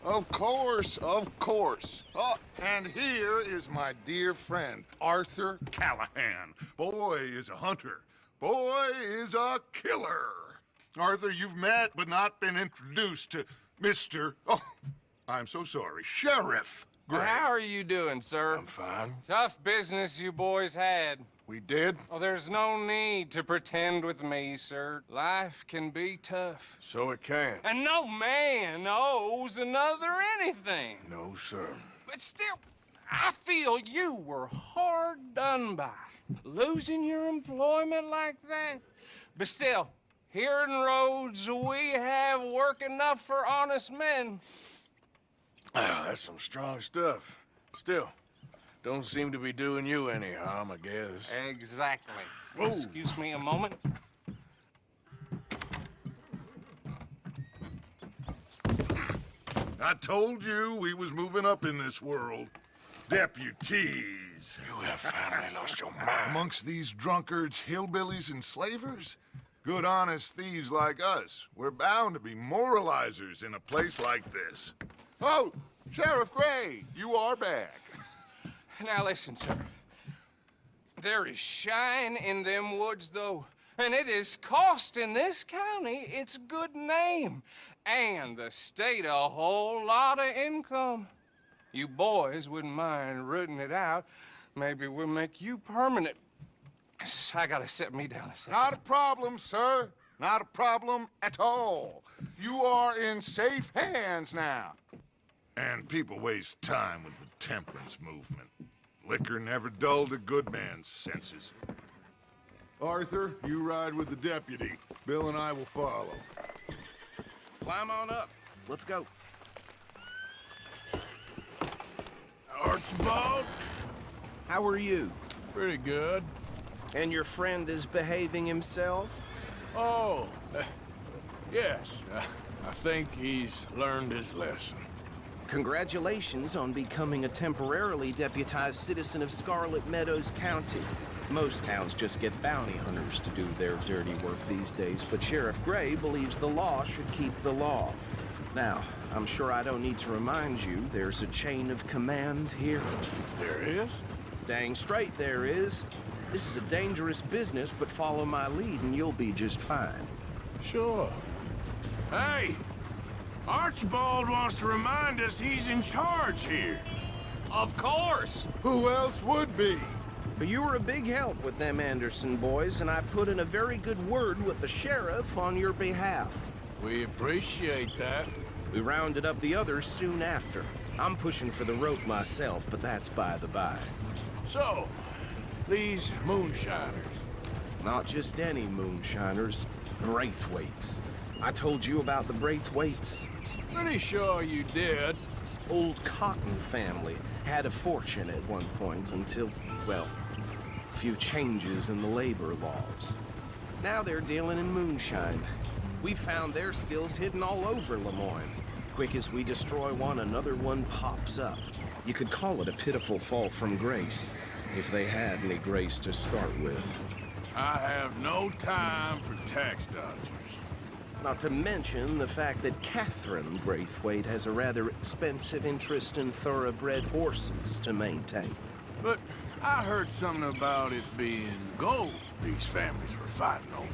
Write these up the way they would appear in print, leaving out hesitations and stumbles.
Of course, of course. Oh, and here is my dear friend, Arthur Callahan. Boy is a hunter. Boy is a killer. Arthur, you've met but not been introduced to Mr. Oh, I'm so sorry, Sheriff Gray. How are you doing, sir? I'm fine. Tough business you boys had. We did? Oh, there's no need to pretend with me, sir. Life can be tough. So it can. And no man owes another anything. No, sir. But still, I feel you were hard done by. Losing your employment like that. But still, here in Rhodes, we have work enough for honest men. Ah, that's some strong stuff. Still, don't seem to be doing you any harm, I guess. Exactly. Whoa. Excuse me a moment. I told you we was moving up in this world. Deputies. You have finally lost your mind. Amongst these drunkards, hillbillies, and slavers? Good honest thieves like us. We're bound to be moralizers in a place like this. Oh, Sheriff Gray, you are back. Now listen, sir. There is shine in them woods, though. And it is costing this county its good name. And the state a whole lot of income. You boys wouldn't mind rooting it out. Maybe we'll make you permanent. I gotta set me down a second. Not a problem, sir. Not a problem at all. You are in safe hands now. And people waste time with the temperance movement. Liquor never dulled a good man's senses. Arthur, you ride with the deputy. Bill and I will follow. Climb on up. Let's go. Archibald? How are you? Pretty good. And your friend is behaving himself? Oh, yes. I think he's learned his lesson. Congratulations on becoming a temporarily deputized citizen of Scarlet Meadows County. Most towns just get bounty hunters to do their dirty work these days, but Sheriff Gray believes the law should keep the law. Now, I'm sure I don't need to remind you, there's a chain of command here. There is? Dang straight there is. This is a dangerous business, but follow my lead and you'll be just fine. Sure. Hey! Archibald wants to remind us he's in charge here. Of course! Who else would be? But you were a big help with them Anderson boys, and I put in a very good word with the sheriff on your behalf. We appreciate that. We rounded up the others soon after. I'm pushing for the rope myself, but that's by the by. So, these moonshiners. Not just any moonshiners, Braithwaites. I told you about the Braithwaites. Pretty sure you did. Old Cotton family had a fortune at one point until, well, a few changes in the labor laws. Now they're dealing in moonshine. We found their stills hidden all over Lemoyne. Quick as we destroy one, another one pops up. You could call it a pitiful fall from grace, if they had any grace to start with. I have no time for tax dodgers. Not to mention the fact that Catherine Braithwaite has a rather expensive interest in thoroughbred horses to maintain. But I heard something about it being gold these families were fighting over.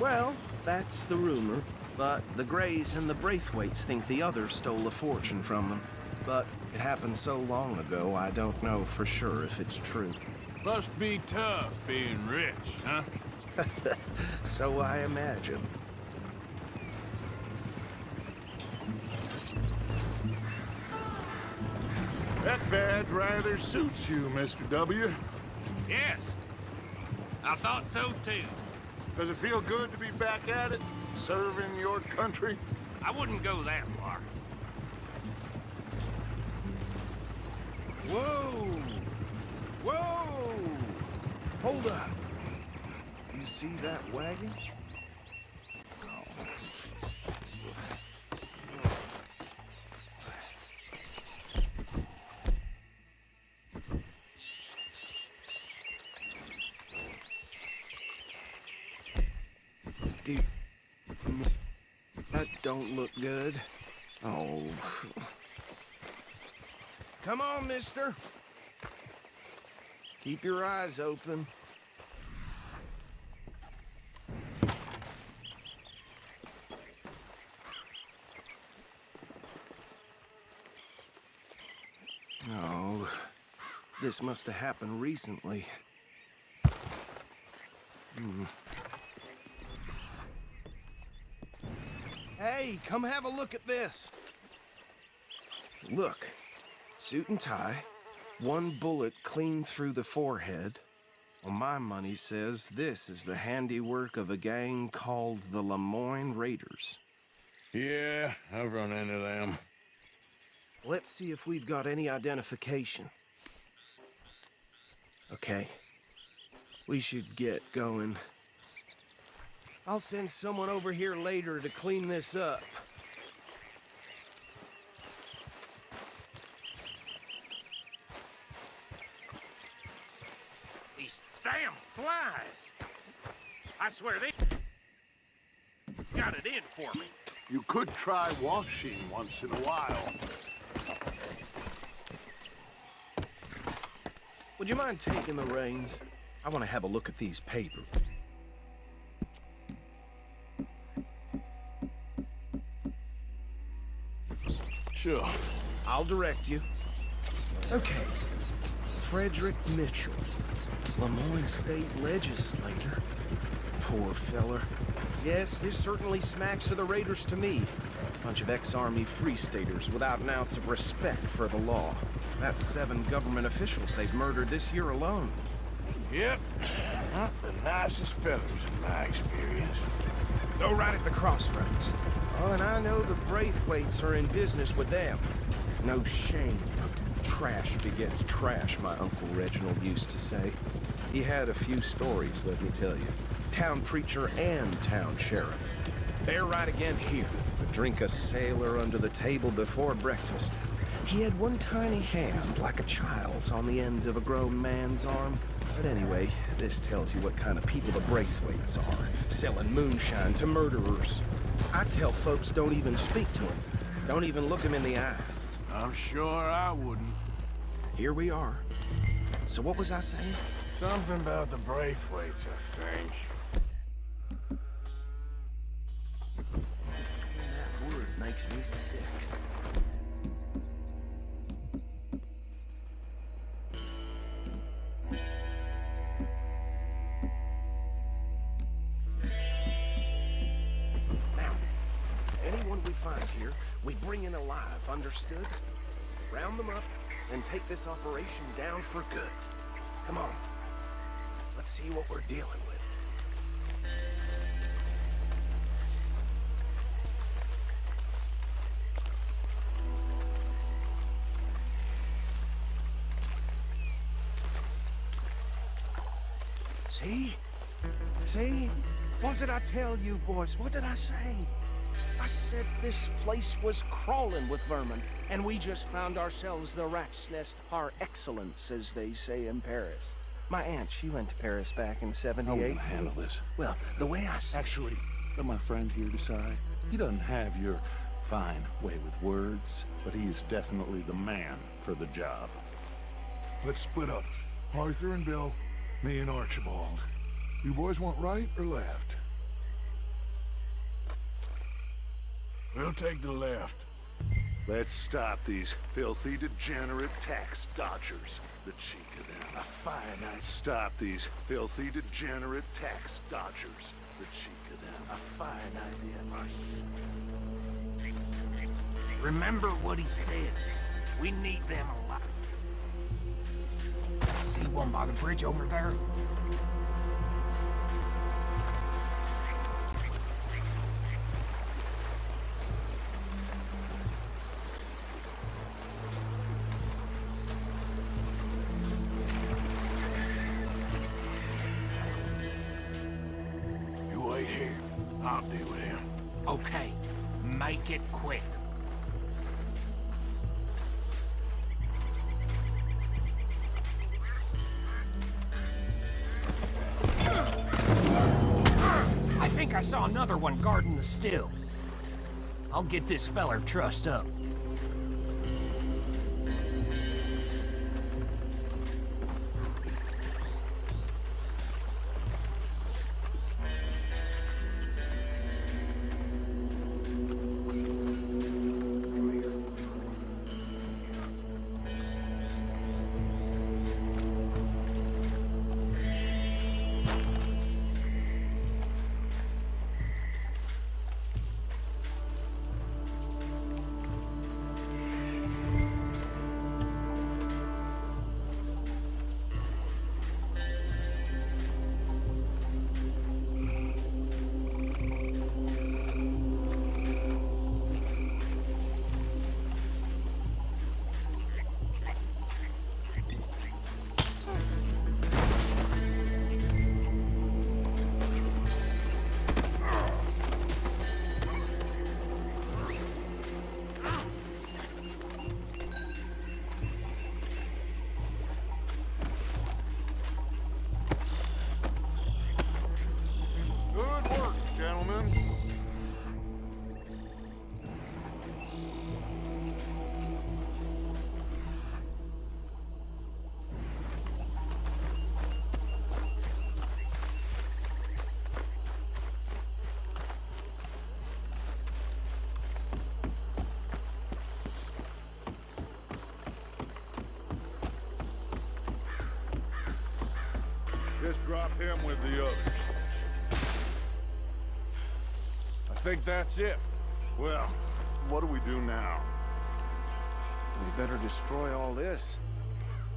Well, that's the rumor. But the Grays and the Braithwaites think the others stole a fortune from them. But it happened so long ago, I don't know for sure if it's true. Must be tough being rich, huh? So I imagine. That badge rather suits you, Mr. W. Yes, I thought so too. Does it feel good to be back at it, serving your country? I wouldn't go that far. Whoa! Whoa! Hold up. You see that wagon? Dude, that don't look good. Oh. Come on, mister. Keep your eyes open. No. This must have happened recently. Hey, come have a look at this. Look. Suit and tie. One bullet clean through the forehead. Well, my money says this is the handiwork of a gang called the Lemoyne Raiders. Yeah, I've run into them. Let's see if we've got any identification. Okay. We should get going. I'll send someone over here later to clean this up. These damn flies! I swear they got it in for me. You could try washing once in a while. Would you mind taking the reins? I want to have a look at these papers. Sure. I'll direct you. Okay. Frederick Mitchell, Lemoyne State Legislator. Poor feller. Yes, this certainly smacks of the Raiders to me. Bunch of ex-Army Free Staters without an ounce of respect for the law. That's 7 government officials they've murdered this year alone. Yep. Not the nicest fellas in my experience. Go right at the crossroads. Oh, and I know the Braithwaites are in business with them. No shame. Trash begets trash, my Uncle Reginald used to say. He had a few stories, let me tell you. Town preacher and town sheriff. Bear right again here. Drink a sailor under the table before breakfast. He had one tiny hand, like a child's, on the end of a grown man's arm. But anyway, this tells you what kind of people the Braithwaites are. Selling moonshine to murderers. I tell folks don't even speak to him. Don't even look him in the eye. I'm sure I wouldn't. Here we are. So what was I saying? Something about the Braithwaites, I think. That word makes me sick. Now, anyone we find here, we bring in alive, understood? Round them up, and take this operation down for good. Come on. Let's see what we're dealing with. See? See? What did I tell you, boys? What did I say? I said this place was crawling with vermin, and we just found ourselves the rat's nest par excellence, as they say in Paris. My aunt, she went to Paris back in '78. How are we gonna handle this? Well, the way I see... Actually, let my friend here decide. He doesn't have your fine way with words, but he is definitely the man for the job. Let's split up. Arthur and Bill, me and Archibald. You boys want right or left? We'll take the left. Let's stop these filthy, degenerate tax dodgers. The cheek of them. A fine night. Stop these filthy, degenerate tax dodgers. The cheek of them. A fine idea. Remember what he said. We need them alive. See one by the bridge over there? You wait here. I'll deal with him. Okay, make it quick. I think I saw another one guarding the still. I'll get this feller trussed up. Good work, gentlemen. Just drop him with the others. I think that's it. Well, what do we do now? We better destroy all this.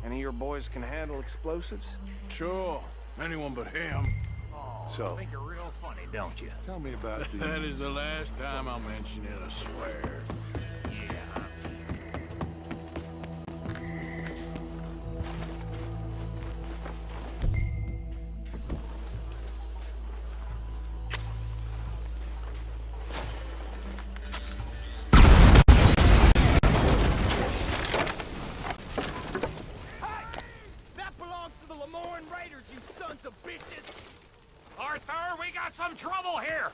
Any of your boys can handle explosives? Sure. Anyone but him. So, Think you're real funny, don't you? tell me about the... That is the last time I'll mention it, I swear. That belongs to the Lemoyne Raiders, you sons of bitches! Arthur, we got some trouble here!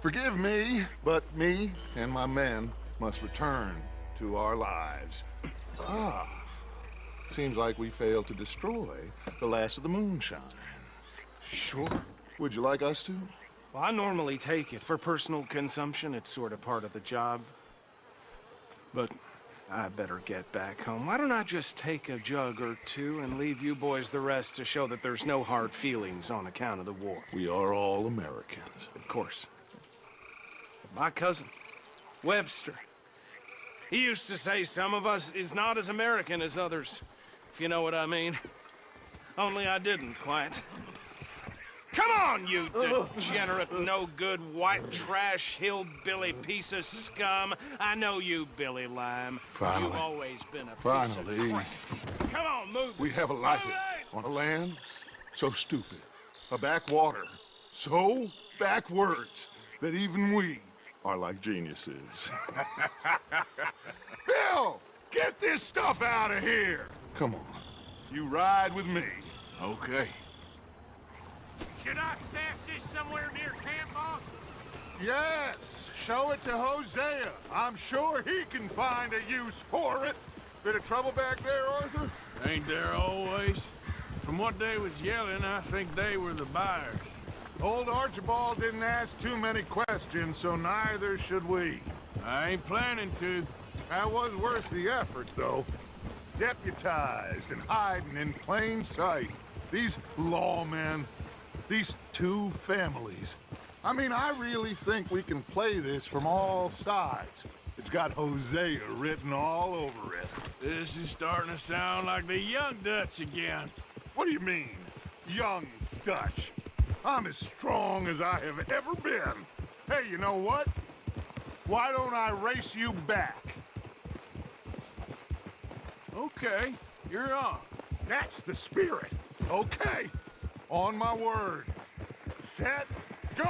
Forgive me, but me and my men must return to our lives. Ah, seems like we failed to destroy the last of the moonshine. Sure. Would you like us to? Well, I normally take it. For personal consumption, it's sort of part of the job. But I better get back home. Why don't I just take a jug or two and leave you boys the rest to show that there's no hard feelings on account of the war? We are all Americans. Of course. My cousin, Webster, he used to say some of us is not as American as others, if you know what I mean. Only I didn't quite. Come on, you degenerate, no-good, white trash, hillbilly piece of scum. I know you, Billy Lime. Finally. You've always been a piece of Finally. crap. Come on, move We it. have a life Move it! on a land so stupid, a backwater so backwards that even we are like geniuses. Bill, get this stuff out of here! Come on, you ride with me. Okay. Should I stash this somewhere near camp, boss? Yes, show it to Hosea. I'm sure he can find a use for it. Bit of trouble back there, Arthur? Ain't there always? From what they was yelling, I think they were the buyers. Old Archibald didn't ask too many questions, so neither should we. I ain't planning to. That was worth the effort, though. Deputized and hiding in plain sight. These lawmen, these two families. I mean, I really think we can play this from all sides. It's got Hosea written all over it. This is starting to sound like the Young Dutch again. What do you mean, young Dutch? I'm as strong as I have ever been. Hey, you know what? Why don't I race you back? Okay, you're on. That's the spirit. Okay, on my word. Set, go!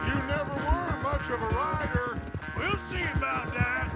You never were much of a rider. We'll see about that.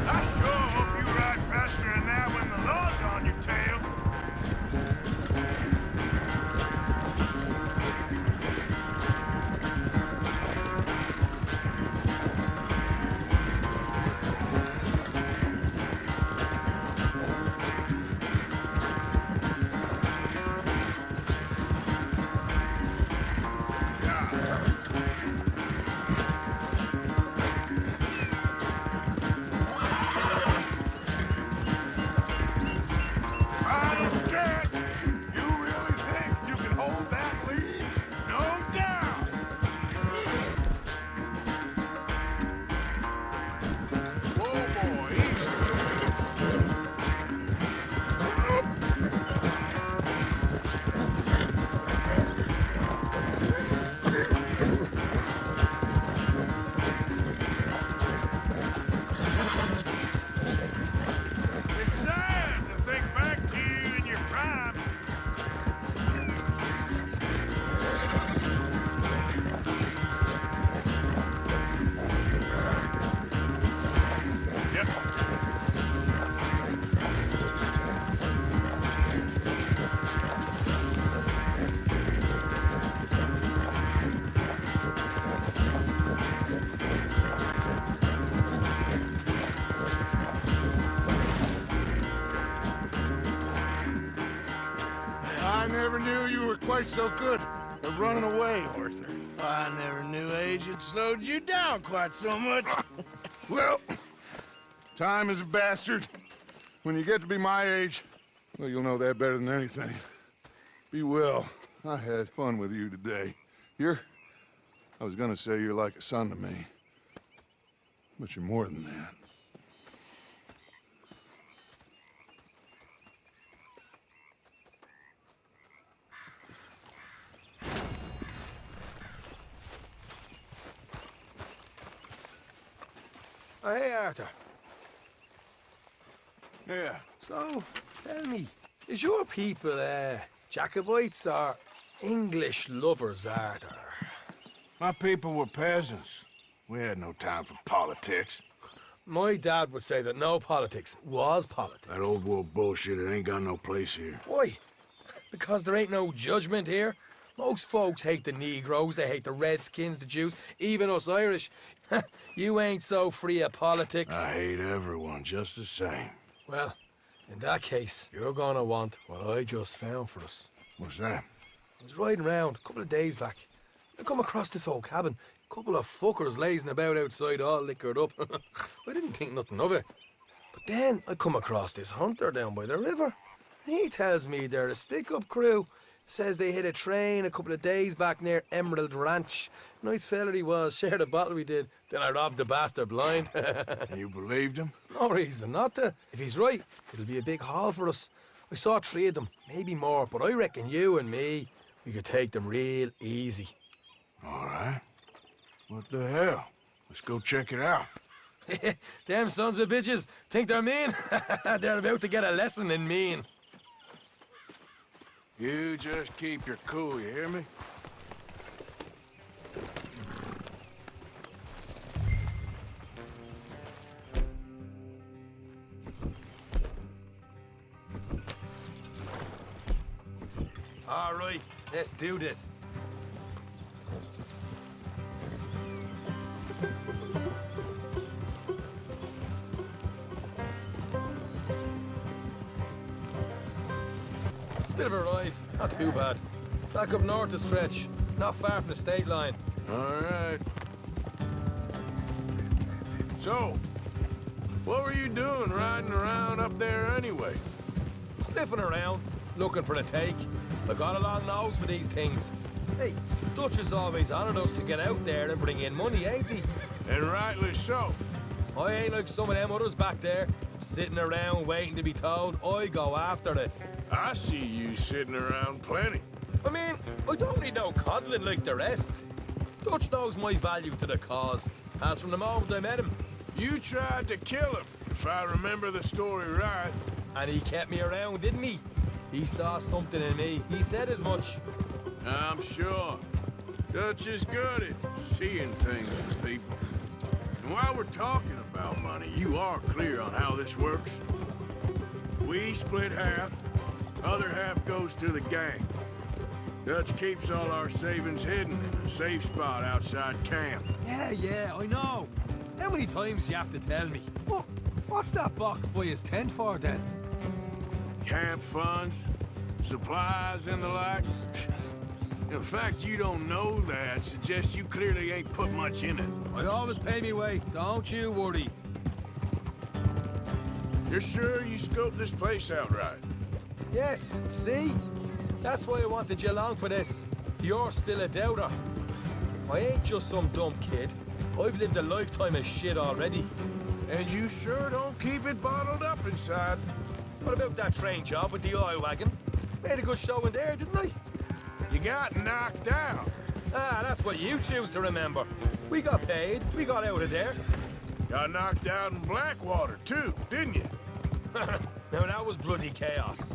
I sure hope you ride faster than that when the law's on your tail. Final stretch. You really think you can hold that lead? No doubt. Whoa, boy. It's sad to think back to you in your prime. Yep. I never knew you were quite so good at running away, Arthur. I never knew age had slowed you down quite so much. Well, time is a bastard. When you get to be my age, well, you'll know that better than anything. Be well. I had fun with you today. I was gonna say you're like a son to me, but you're more than that. Oh, hey, Arthur. Yeah. So, tell me, is your people, Jacobites or English lovers, Arthur? My people were peasants. We had no time for politics. My dad would say that no politics was politics. That old world bullshit, it ain't got no place here. Why? Because there ain't no judgment here. Most folks hate the Negroes, they hate the Redskins, the Jews, even us Irish. You ain't so free of politics. I hate everyone just the same. Well, in that case, you're gonna want what I just found for us. What's that? I was riding around a couple of days back. I come across this old cabin. A couple of fuckers lazing about outside all liquored up. I didn't think nothing of it. But then I come across this hunter down by the river. He tells me they're a stick-up crew. Says they hit a train a couple of days back near Emerald Ranch. Nice fella he was, shared a bottle we did. Then I robbed the bastard blind. You believed him? No reason not to. If he's right, it'll be a big haul for us. I saw 3 of them, maybe more, but I reckon you and me, we could take them real easy. All right. What the hell? Let's go check it out. Them sons of bitches think they're mean. They're about to get a lesson in mean. You just keep your cool, you hear me? All right, let's do this. It's a bit of a ride, not too bad. Back up north to stretch, not far from the state line. All right. So, what were you doing riding around up there anyway? Sniffing around, looking for a take. I got a long nose for these things. Hey, Dutch has always honoured us to get out there and bring in money, ain't he? And rightly so. I ain't like some of them others back there, sitting around waiting to be told. I go after it. I see you sitting around plenty. I mean, I don't need no coddling like the rest. Dutch knows my value to the cause, as from the moment I met him. You tried to kill him, if I remember the story right. And he kept me around, didn't he? He saw something in me. He said as much. I'm sure. Dutch is good at seeing things in people. And while we're talking about money, you are clear on how this works? We split half, other half goes to the gang. Dutch keeps all our savings hidden in a safe spot outside camp. Yeah, I know. How many times you have to tell me? What's that box by his tent for, then? Camp funds, supplies, and the like. The fact you don't know that suggests you clearly ain't put much in it. I always pay me way, don't you worry. You're sure you scoped this place out right? Yes, see? That's why I wanted you along for this. You're still a doubter. I ain't just some dumb kid. I've lived a lifetime of shit already. And you sure don't keep it bottled up inside. What about that train job with the oil wagon? Made a good show in there, didn't I? You got knocked out. Ah, that's what you choose to remember. We got paid. We got out of there. Got knocked out in Blackwater, too, didn't you? Now, that was bloody chaos.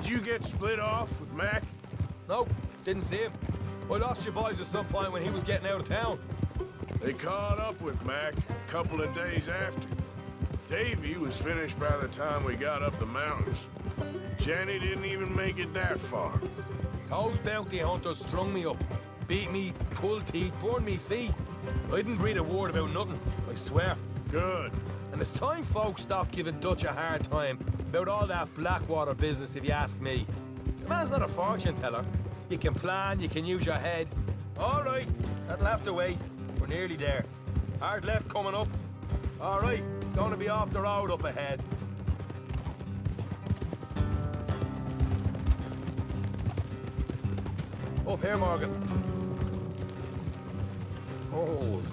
Did you get split off with Mac? Nope, didn't see him. I lost your boys at some point when he was getting out of town. They caught up with Mac a couple of days after. Davy was finished by the time we got up the mountains. Jenny didn't even make it that far. Those bounty hunters strung me up, beat me, pulled teeth, burned me feet. I didn't breathe a word about nothing, I swear. Good. And it's time folks stop giving Dutch a hard time about all that Blackwater business, if you ask me. The man's not a fortune teller. You can plan, you can use your head. All right, that'll have to wait. We're nearly there. Hard left coming up. All right, it's going to be off the road up ahead. Up here, Morgan. Hold.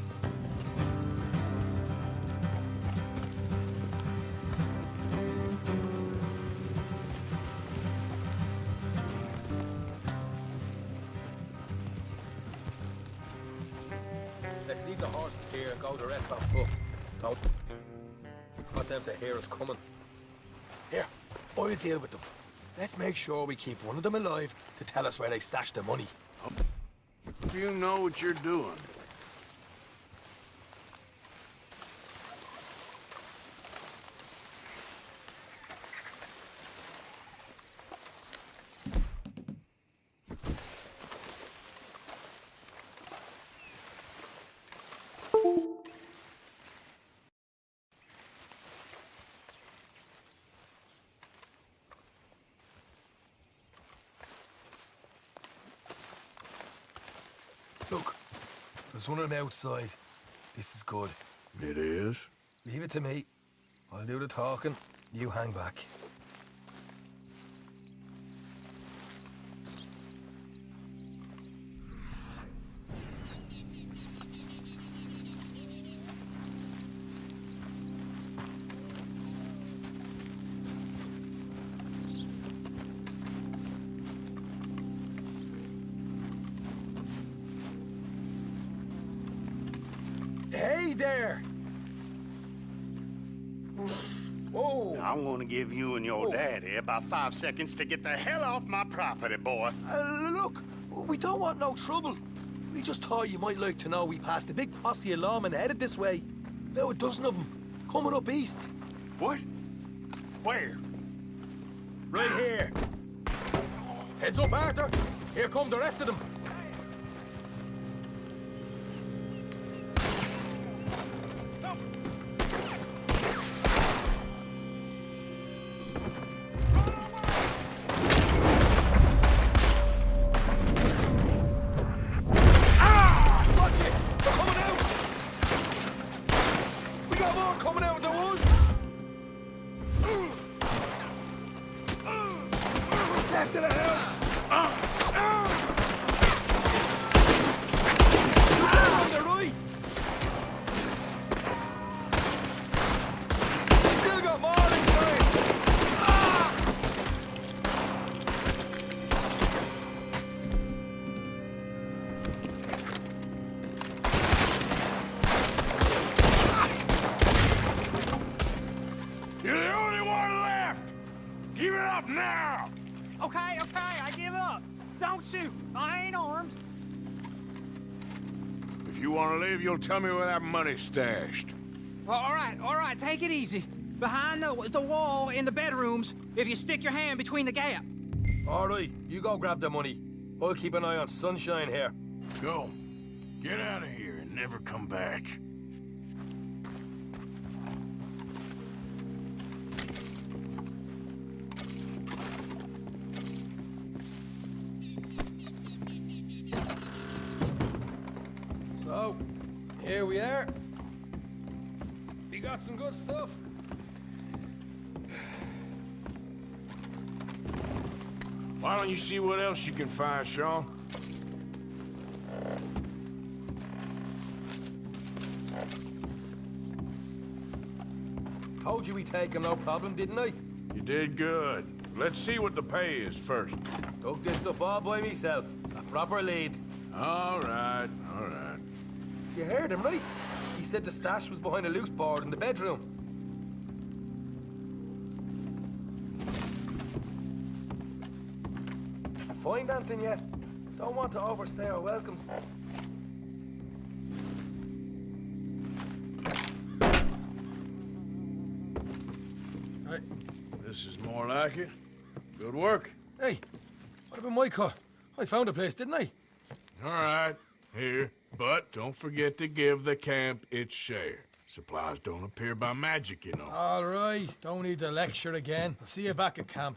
Let's leave the horses here and go the rest on foot. Don't want them to hear us coming. Here, I'll deal with them. Let's make sure we keep one of them alive to tell us where they stashed the money. You know what you're doing. Look, there's one on the outside. This is good. It is? Leave it to me. I'll do the talking. You hang back. Hey there! Whoa! I'm gonna give you and your daddy about 5 seconds to get the hell off my property, boy. Look, we don't want no trouble. We just thought you might like to know we passed a big posse of lawmen headed this way. About a dozen of them, coming up east. What? Where? Right here. Heads up, Arthur. Here come the rest of them. After the house! On the right! Still got more inside! You're the only one left! Give it up now! Okay, I give up. Don't shoot. I ain't armed. If you want to leave, you'll tell me where that money's stashed. Well, all right, take it easy. Behind the wall in the bedrooms, if you stick your hand between the gap. All right, you go grab the money. I'll keep an eye on Sunshine here. Go. Get out of here and never come back. So, here we are. We got some good stuff. Why don't you see what else you can find, Sean? Told you we'd take him, no problem, didn't I? You did good. Let's see what the pay is first. Dug this up all by myself. A proper lead. All right, all right. You heard him, right? He said the stash was behind a loose board in the bedroom. Find anything yet? Don't want to overstay our welcome. Right. This is more like it. Good work. Hey, what about my car? I found a place, didn't I? All right, here. But don't forget to give the camp its share. Supplies don't appear by magic, you know. All right, don't need the lecture again. I'll see you back at camp.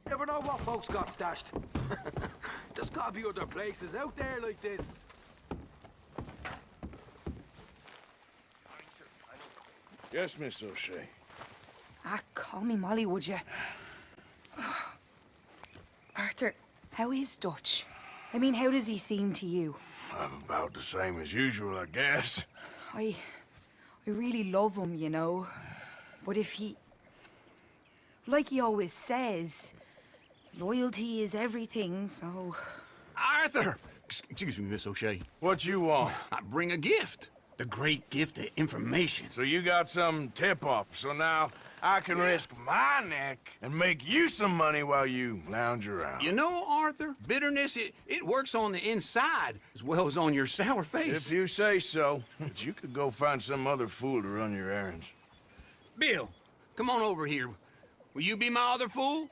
Never know what folks got stashed. There's gotta be other places out there like this. Yes, Miss O'Shea. Ah, call me Molly, would you? Arthur, how is Dutch? I mean, how does he seem to you? I'm about the same as usual, I guess. I really love him, you know. But if he... Like he always says, loyalty is everything, so... Arthur! Excuse me, Miss O'Shea. What you want? I bring a gift. The great gift of information. So you got some tip-off, so now I can risk my neck and make you some money while you lounge around. You know, Arthur, bitterness, it works on the inside as well as on your sour face. If you say so, but you could go find some other fool to run your errands. Bill, come on over here. Will you be my other fool?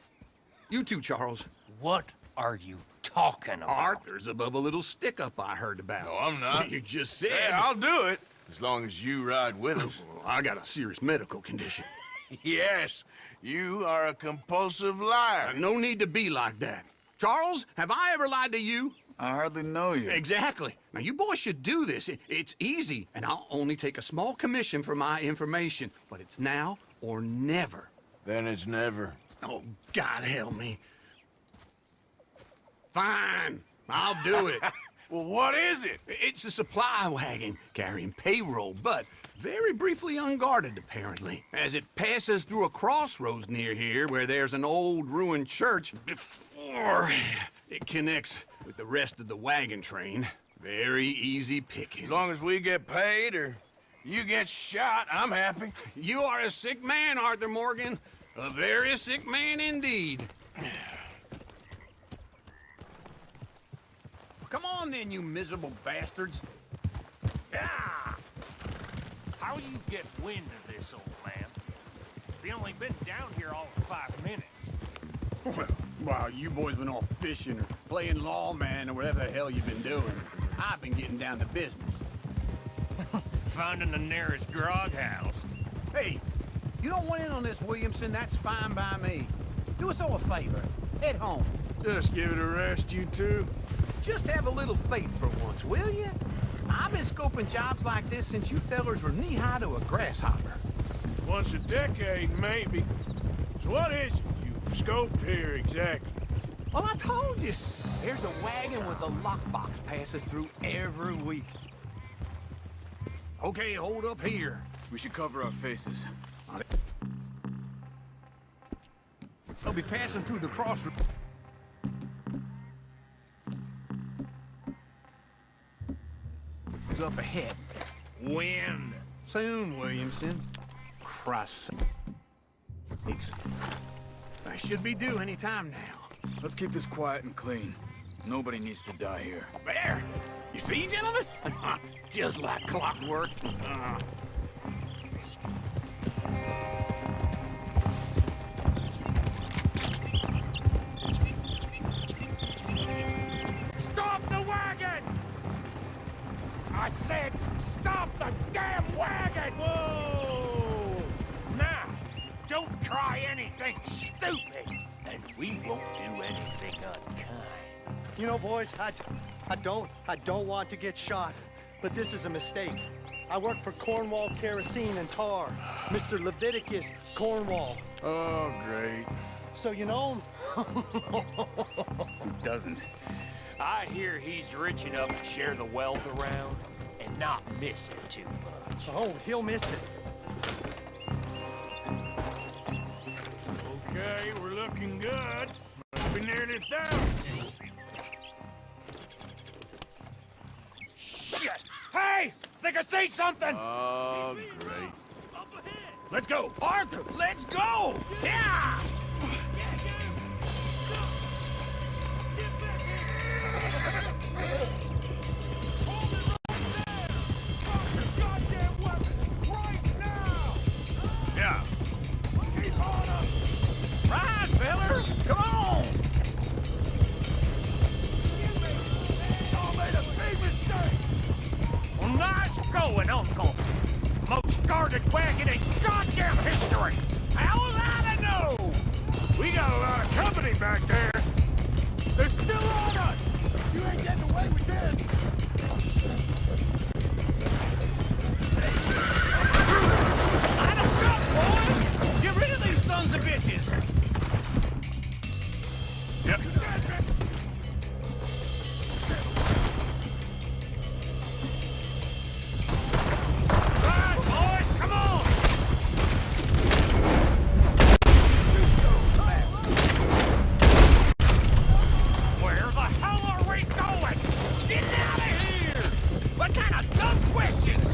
You too, Charles. What are you talking about? Arthur's above a little stick-up I heard about. No, I'm not. You just said... Yeah, I'll do it, as long as you ride with us. I got a serious medical condition. Yes, you are a compulsive liar. No need to be like that. Charles, have I ever lied to you? I hardly know you. Exactly. Now, you boys should do this. It's easy, and I'll only take a small commission for my information. But it's now or never. Then it's never. Oh, God help me. Fine. I'll do it. Well, what is it? It's a supply wagon carrying payroll, but very briefly unguarded, apparently. As it passes through a crossroads near here where there's an old ruined church before it connects with the rest of the wagon train. Very easy pickings. As long as we get paid or you get shot, I'm happy. You are a sick man, Arthur Morgan. A very sick man indeed. Come on then, you miserable bastards. Ah! How you get wind of this, old man? We only been down here all of 5 minutes. Well, while you boys been off fishing or playing lawman or whatever the hell you've been doing, I've been getting down to business. Finding the nearest grog house. Hey, you don't want in on this, Williamson, that's fine by me. Do us all a favor. Head home. Just give it a rest, you two. Just have a little faith for once, will you? I've been scoping jobs like this since you fellers were knee-high to a grasshopper. Once a decade, maybe. So what is it you've scoped here exactly? Well, I told you. There's a wagon with a lockbox passes through every week. Okay, hold up here. We should cover our faces. They'll be passing through the crossroads. Up ahead. Wind. Soon, Williamson. Christ sakes. I should be due any time now. Let's keep this quiet and clean. Nobody needs to die here. There! You see, gentlemen? Just like clockwork. Stop the wagon! I said, stop the damn wagon! Whoa! Now, don't try anything stupid, and we won't do anything unkind. You know, boys, I don't want to get shot, but this is a mistake. I work for Cornwall Kerosene and Tar, Mr. Leviticus Cornwall. Oh, great. So you know him? Who doesn't? I hear he's rich enough to share the wealth around and not miss it too much. Oh, he'll miss it. Okay, we're looking good. Must be nearly down. Shit! Hey! Think I see something! Oh, great. Let's go! Arthur, let's go! Yeah! Yeah. Right, fellas! Come on! Well, nice going, Uncle. Most guarded wagon in goddamn history. How was I to know? We got a lot of company back there. They're still on us! You ain't getting away with this! Line us up, boys! Get rid of these sons of bitches! Yep. Right, boys, come on! Where the hell are we going? Get out of here! What kind of dumb questions?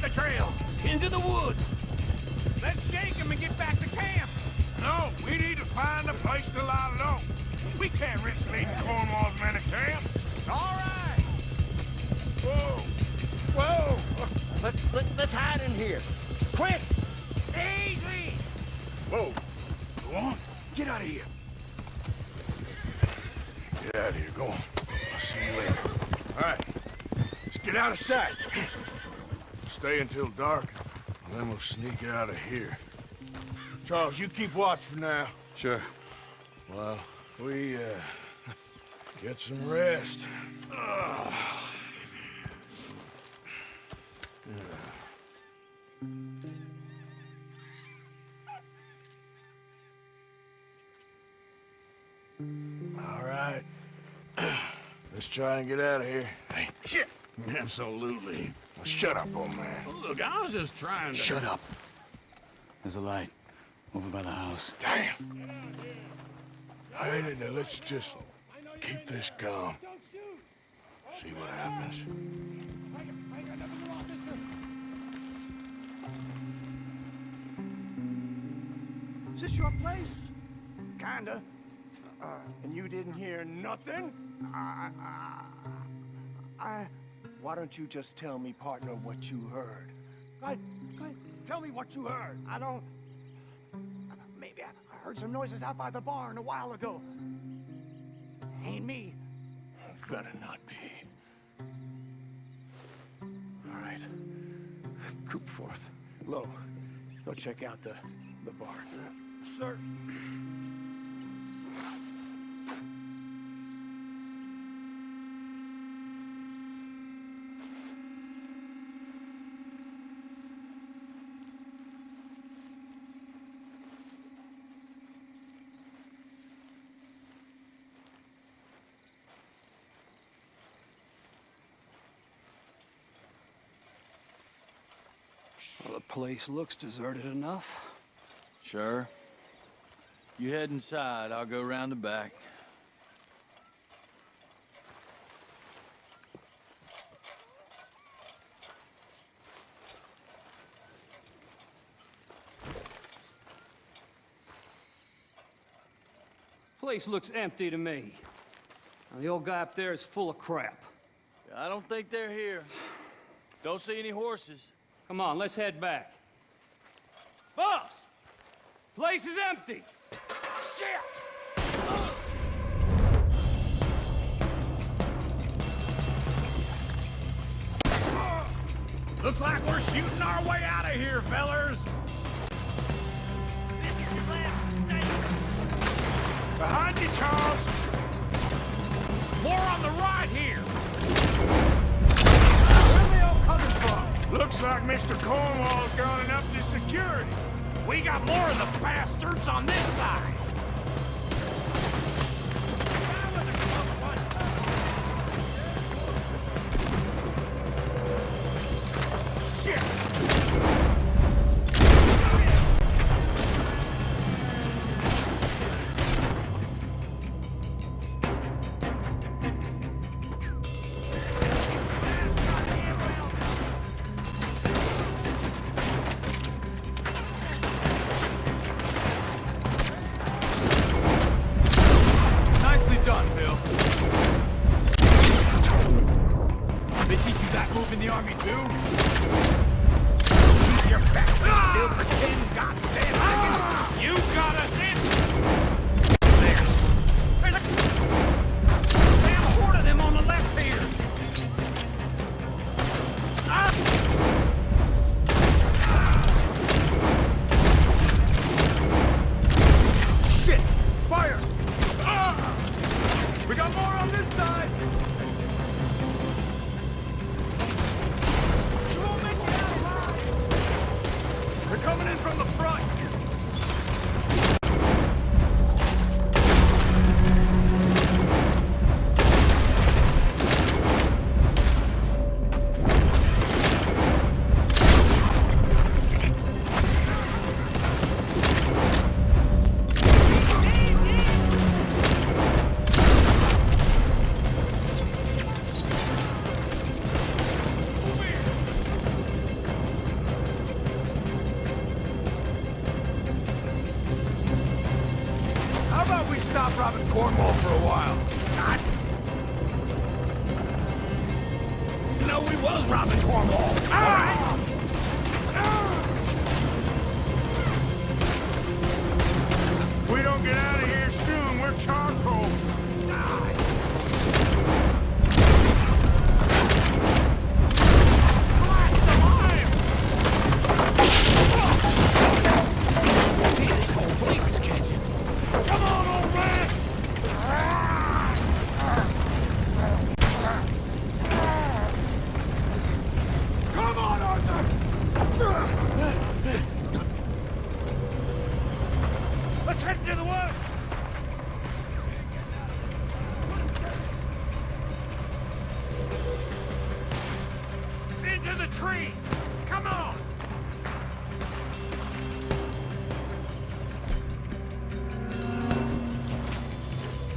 the trail, into the woods. Let's shake him and get back to camp. No, we need to find a place to lie low. We can't risk leaving Cornwall's men at camp. All right. Whoa! Whoa! Let's hide in here. Quick! Easy! Whoa! Go on. Get out of here. Get out of here. Go on. I'll see you later. All right. Let's get out of sight. Stay until dark, and then we'll sneak out of here. Charles, you keep watch for now. Sure. Well, we, get some rest. All right. Let's try and get out of here. Hey, shit! Absolutely. Well, shut up, old man. Look, I was just trying to... Shut up. There's a light over by the house. Damn! Hey, let's just keep this calm. See what happens. Is this your place? Kinda. And you didn't hear nothing? Why don't you just tell me, partner, what you heard? Go ahead. Tell me what you heard. I don't... Maybe I heard some noises out by the barn a while ago. Ain't me. Better not be. All right. Coop forth. Lo, go check out the barn. Sir. Well, the place looks deserted enough. Sure. You head inside, I'll go round the back. Place looks empty to me. Now, the old guy up there is full of crap. I don't think they're here. Don't see any horses. Come on, let's head back. Boss! Place is empty! Shit! Looks like we're shooting our way out of here, fellers! This is your last mistake. Behind you, Charles! More on the right here. Where are they all coming from? Looks like Mr. Cornwall's gone and upped his security. We got more of the bastards on this side. That was a close one. Shit! Nicely done, Bill. They teach you that move in the army, too? Keep your back still, pretend goddamn you got us in. There's a damn horde of them on the left here. Shit! Fire! We got more on this side! You won't make it out alive. They're coming in from the front! know we was robbing Cornwall. All right. If we don't get out of here soon, we're charcoal. This whole place is catching. Come on, old man! Come on, Arthur! Let's head to the woods! Into the tree! Come on!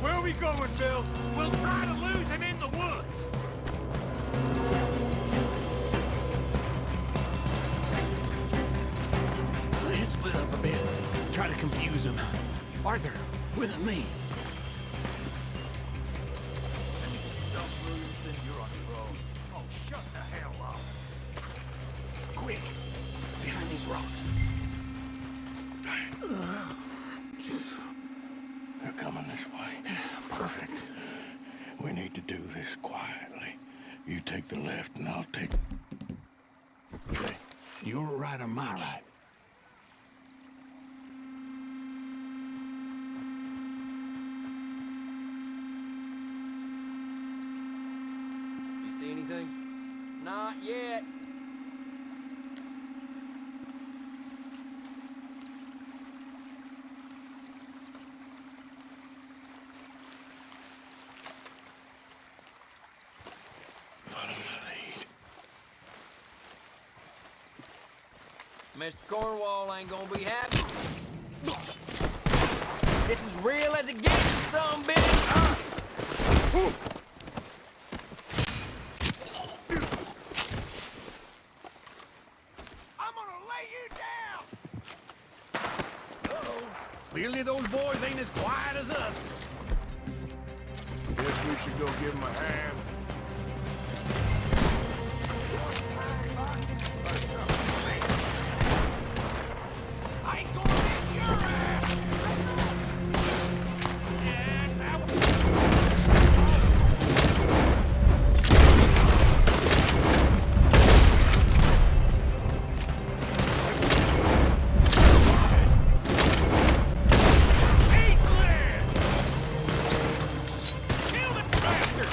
Where are we going, Bill? We'll try to lose him in the woods! Let's split up a bit. Try to confuse him. Arthur, with me. Williamson, you're on your own. Oh, shut the hell up! Quick, behind these rocks. They're coming this way. Perfect. We need to do this quietly. You take the left and I'll take... Okay. You're right on my right. You see anything? Not yet. Follow my lead. Mr. Cornwall ain't gonna be happy. This is real as it gets, some bitch. I'm gonna lay you down! Clearly those boys ain't as quiet as us. Guess we should go give him a hand. I ain't gonna miss your ass! Yeah, that was... England! Kill the bastard!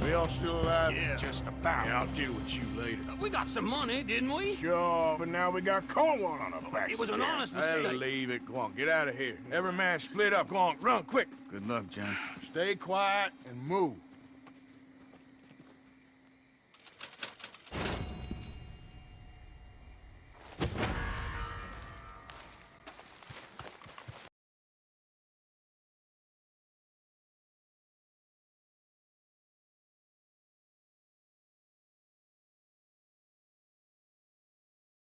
We all still alive? Yeah. Just about. Yeah, I'll deal with you later. We got some money, didn't we? Sure, but now we got Cornwall on our backs. It was an again. honest Hey, mistake. leave it. Go on, get out of here. Every man split up. Go on, run, quick. Good luck, gents. Stay quiet and move.